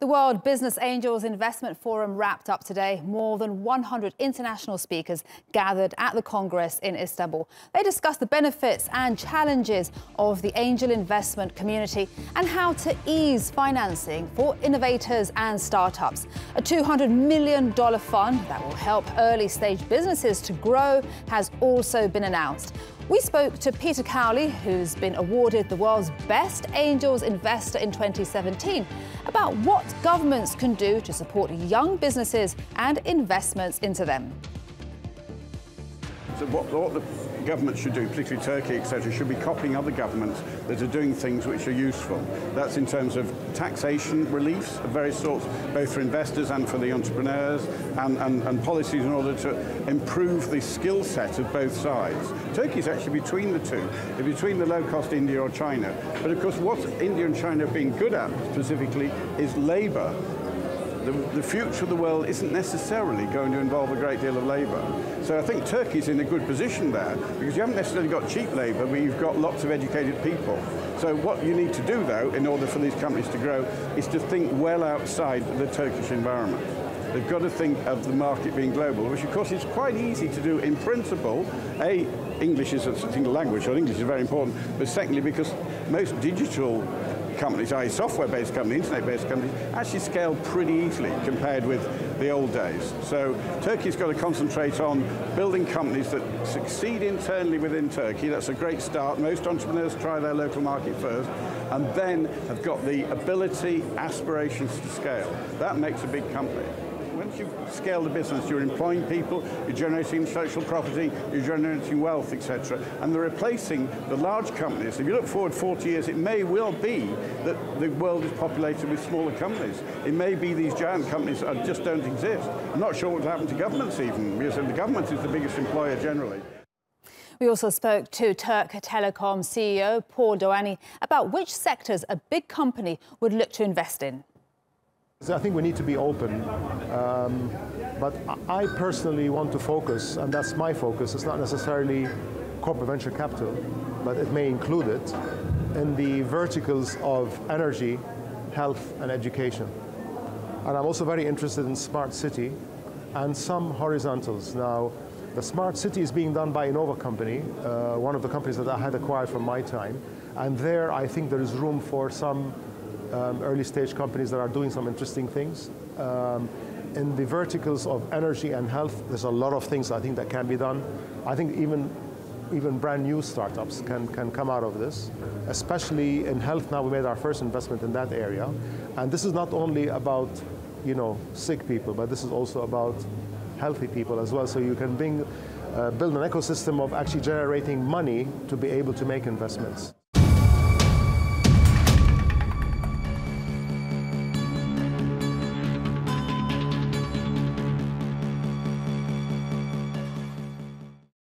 The World Business Angels Investment Forum wrapped up today. More than 100 international speakers gathered at the Congress in Istanbul. They discussed the benefits and challenges of the angel investment community and how to ease financing for innovators and startups. A $200 million fund that will help early-stage businesses to grow has also been announced. We spoke to Peter Cowley, who's been awarded the world's best angels investor in 2017, about what governments can do to support young businesses and investments into them. So what the government should do, particularly Turkey, etc., should be copying other governments that are doing things which are useful. That's in terms of taxation reliefs of various sorts, both for investors and for the entrepreneurs, and policies in order to improve the skill set of both sides. Turkey is actually between the two. They're between the low-cost India or China. But of course, what India and China have been good at specifically is labour. The future of the world isn't necessarily going to involve a great deal of labour. So I think Turkey's in a good position there, because you haven't necessarily got cheap labour, but you've got lots of educated people. So what you need to do, though, in order for these companies to grow, is to think well outside the Turkish environment. They've got to think of the market being global, which of course is quite easy to do in principle. English is a single language, so English is very important, but secondly, because most digital companies, i.e. software-based companies, internet-based companies, actually scale pretty easily compared with the old days. So Turkey's got to concentrate on building companies that succeed internally within Turkey. That's a great start. Most entrepreneurs try their local market first, and then have got the ability, aspirations to scale. That makes a big company. Once you scale the business, you're employing people, you're generating social property, you're generating wealth, etc. And they're replacing the large companies. If you look forward 40 years, it may well be that the world is populated with smaller companies. It may be these giant companies just don't exist. I'm not sure what will happen to governments even, because the government is the biggest employer generally. We also spoke to Turk Telekom CEO Doany about which sectors a big company would look to invest in. So I think we need to be open, but I personally want to focus, and that's my focus. It's not necessarily corporate venture capital, but it may include it, in the verticals of energy, health, and education. And I'm also very interested in smart city and some horizontals. Now, the smart city is being done by Innova company, one of the companies that I had acquired from my time, and there I think there is room for some early stage companies that are doing some interesting things. In the verticals of energy and health, there's a lot of things I think that can be done. I think even brand new startups can come out of this. Especially in health now, we made our first investment in that area. And this is not only about, sick people, but this is also about healthy people as well. So you can build an ecosystem of actually generating money to be able to make investments.